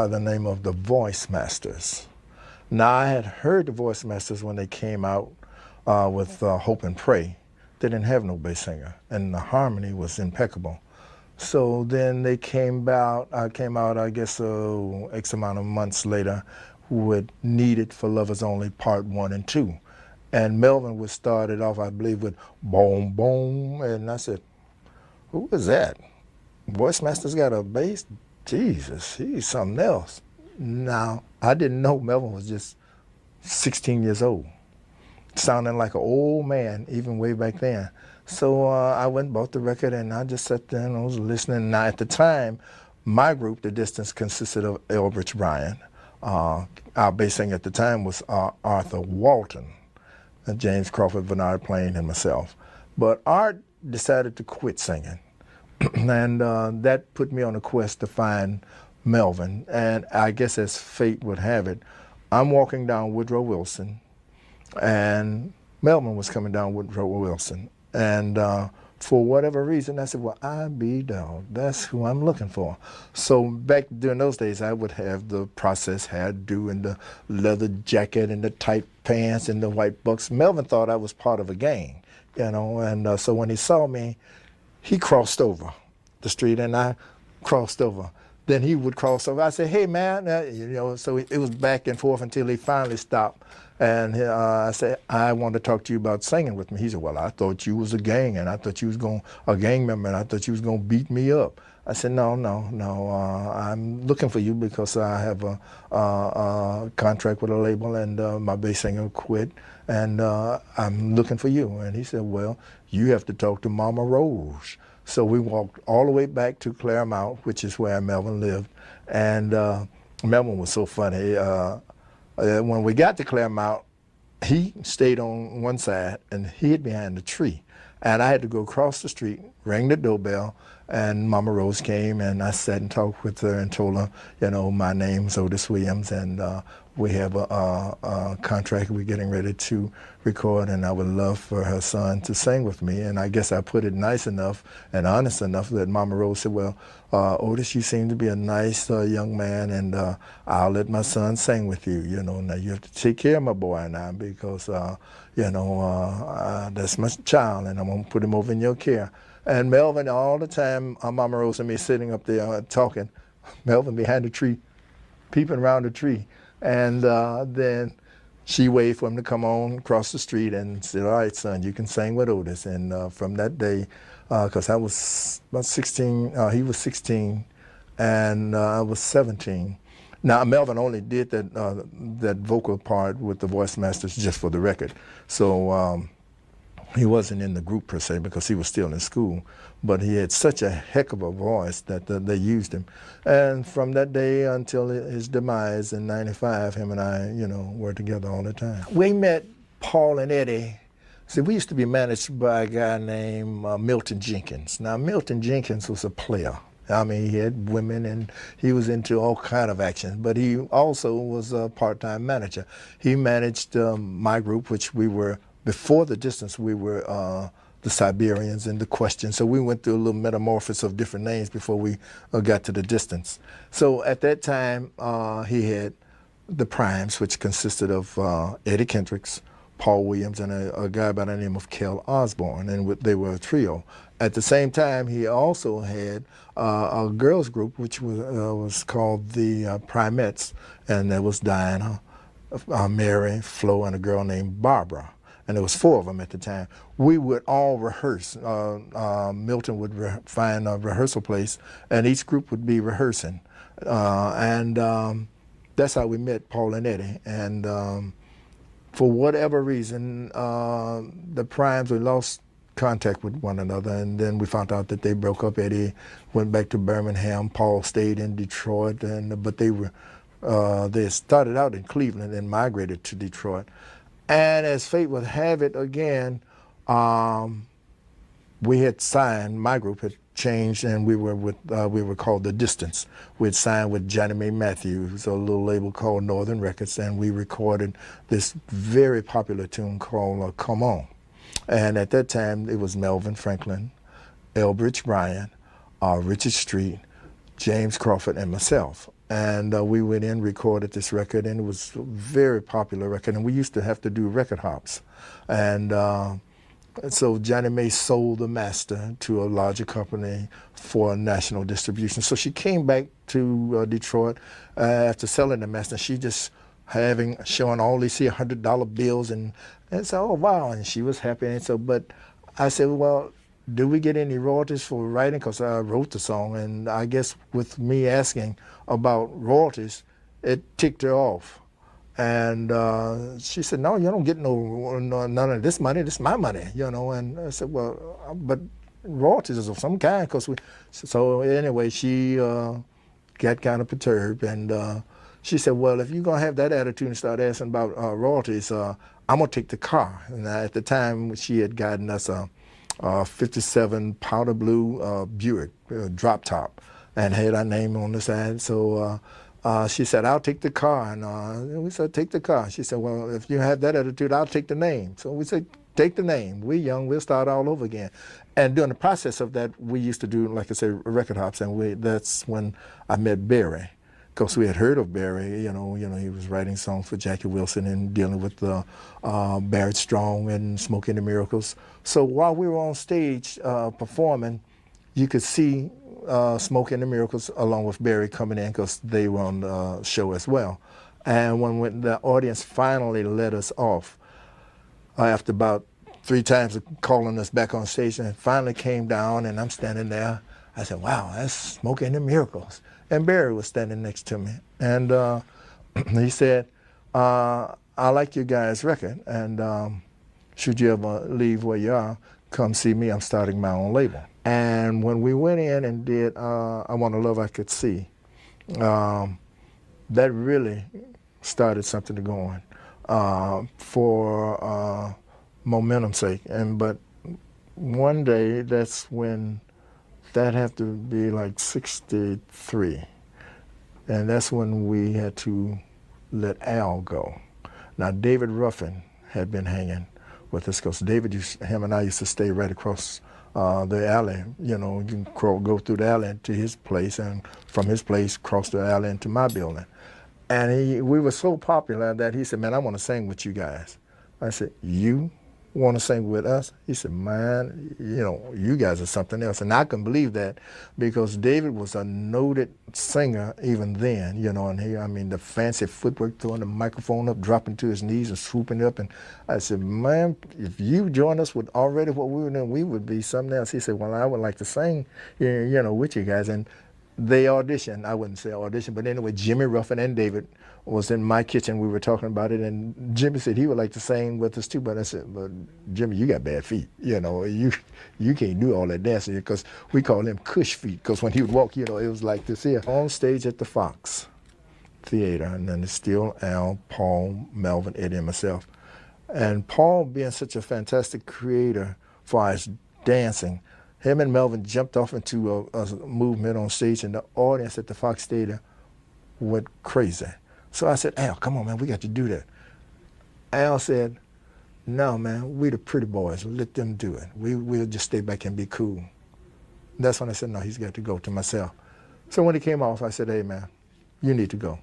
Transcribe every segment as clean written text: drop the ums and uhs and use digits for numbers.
by the name of the Voice Masters. Now, I had heard the Voice Masters when they came out with Hope and Pray. They didn't have no bass singer, and the harmony was impeccable. So then they came out, I guess, X amount of months later with Needed for Lovers Only Part 1 and 2. And Melvin would start it off, I believe, with boom, boom. And I said, who is that? Voice Master's got a bass? Jesus, he's something else. Now, I didn't know Melvin was just 16 years old, sounding like an old man, even way back then. So I went and bought the record, and I just sat there and I was listening. Now, at the time, my group, The Distance, consisted of Elbridge Bryan. Our bass singer at the time was Arthur Walton, and James Crawford, Bernard Plain, and myself. But Art decided to quit singing, and that put me on a quest to find Melvin. And I guess as fate would have it, I'm walking down Woodrow Wilson, and Melvin was coming down Woodrow Wilson. And for whatever reason, I said, well, I be dog. That's who I'm looking for. So back during those days, I would have the processed hairdo and the leather jacket and the tight pants and the white bucks. Melvin thought I was part of a gang, you know, and so when he saw me, he crossed over the street and I crossed over. Then he would cross over. I said, hey, man, you know, so it was back and forth until he finally stopped. And I said, I want to talk to you about singing with me. He said, well, I thought you was a gang, and I thought you was a gang member, and I thought you was going to beat me up. I said, no, I'm looking for you because I have a contract with a label, and my bass singer quit, and I'm looking for you. And he said, well, you have to talk to Mama Rose. So we walked all the way back to Claremont, which is where Melvin lived, and Melvin was so funny. When we got to Claremont, he stayed on one side and hid behind a tree. And I had to go across the street, ring the doorbell, and Mama Rose came, and I sat and talked with her and told her, you know, my name's Otis Williams, and we have a contract we're getting ready to record, and I would love for her son to sing with me. And I guess I put it nice enough and honest enough that Mama Rose said, well, Otis, you seem to be a nice young man, and I'll let my son sing with you. You know, now you have to take care of my boy now because, you know, that's my child, and I'm going to put him over in your care. And Melvin, all the time, Mama Rose and me sitting up there talking, Melvin behind the tree, peeping around the tree. And then she waved for him to come on across the street and said, all right, son, you can sing with Otis. And from that day, because I was about 16, he was 16, and I was 17. Now, Melvin only did that vocal part with the Voice Masters just for the record. So he wasn't in the group per se because he was still in school, but he had such a heck of a voice that they used him. And from that day until his demise in '95, him and I, you know, were together all the time. We met Paul and Eddie. See, we used to be managed by a guy named Milton Jenkins. Now, Milton Jenkins was a player. I mean, he had women and he was into all kind of action, but he also was a part-time manager. He managed my group, which we were, before The Distance, we were the Siberians and The Question. So we went through a little metamorphosis of different names before we got to The Distance. So at that time, he had the Primes, which consisted of Eddie Kendricks, Paul Williams, and a guy by the name of Kel Osborne, and they were a trio. At the same time, he also had a girls group, which was called the Primettes, and there was Diana, Mary, Flo, and a girl named Barbara. And there was 4 of them at the time. We would all rehearse. Milton would find a rehearsal place, and each group would be rehearsing. And that's how we met Paul and Eddie. And for whatever reason, the Primes, we lost contact with one another, and then we found out that they broke up. Eddie went back to Birmingham. Paul stayed in Detroit, but they started out in Cleveland and migrated to Detroit. And as fate would have it again, we had signed, my group had changed, and we were called The Distance. We had signed with Johnny May Matthews, a little label called Northern Records, and we recorded this very popular tune called Come On. And at that time, it was Melvin Franklin, Elbridge Bryan, Richard Street, James Crawford, and myself. And we went in, recorded this record, and it was a very popular record. And we used to have to do record hops. And so Johnny May sold the master to a larger company for national distribution. So she came back to Detroit after selling the master. She just showing all these $100 bills and so, oh wow, and she was happy. And so, but I said, well, do we get any royalties for writing? Because I wrote the song, and I guess with me asking about royalties, it ticked her off. And she said, no, you don't get none of this money. This is my money, you know. And I said, well, but royalties is of some kind. So anyway, she got kind of perturbed. And she said, well, if you're going to have that attitude and start asking about royalties, I'm going to take the car. And at the time, she had gotten us a 57 powder blue Buick drop top and had our name on the side. So she said, I'll take the car. And we said, take the car. She said, well, if you have that attitude, I'll take the name. So we said, take the name. We're young. We'll start all over again. And during the process of that, we used to do, like I said, record hops. And that's when I met Barry. Because we had heard of Barry, you know, he was writing songs for Jackie Wilson and dealing with Barrett Strong and Smoke and the Miracles. So while we were on stage performing, you could see Smoke and the Miracles along with Barry coming in because they were on the show as well. And when the audience finally let us off, after about 3 times of calling us back on stage, and finally came down, and I'm standing there, I said, wow, that's Smoke and the Miracles. And Barry was standing next to me. And he said, I like your guys' record, and should you ever leave where you are, come see me. I'm starting my own label. And when we went in and did I Want a Love I Could See, that really started something to go on for momentum's sake. But one day, that's when that had to be like 63. And that's when we had to let Al go. Now, David Ruffin had been hanging with us because him and I used to stay right across the alley. You know, you can go through the alley to his place, and from his place, cross the alley into my building. And we were so popular that he said, man, I want to sing with you guys. I said, you want to sing with us? He said, man, you know, you guys are something else. And I can believe that because David was a noted singer even then, you know, and the fancy footwork, throwing the microphone up, dropping to his knees and swooping up. And I said, man, if you join us with already what we were doing, we would be something else. He said, well, I would like to sing, you know, with you guys. And they auditioned. I wouldn't say audition, but anyway, Jimmy Ruffin and David was in my kitchen. We were talking about it, and Jimmy said he would like to sing with us too. But I said, but Jimmy, you got bad feet. You know, you can't do all that dancing, because we call him Cush feet, because when he would walk, you know, it was like this here. On stage at the Fox Theater, and then it's still Al, Paul, Melvin, Eddie, and myself. And Paul, being such a fantastic creator for his dancing, him and Melvin jumped off into a movement on stage, and the audience at the Fox Theater went crazy. So I said, Al, come on, man, we got to do that. Al said, no, man, we the pretty boys. Let them do it. We'll just stay back and be cool. That's when I said, no, he's got to go, to myself. So when he came off, I said, hey, man, you need to go.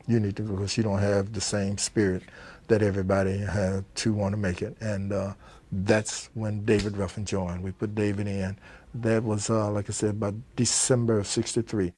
You need to go, because you don't have the same spirit that everybody had to want to make it. And that's when David Ruffin joined. We put David in. That was, like I said, about December of '63.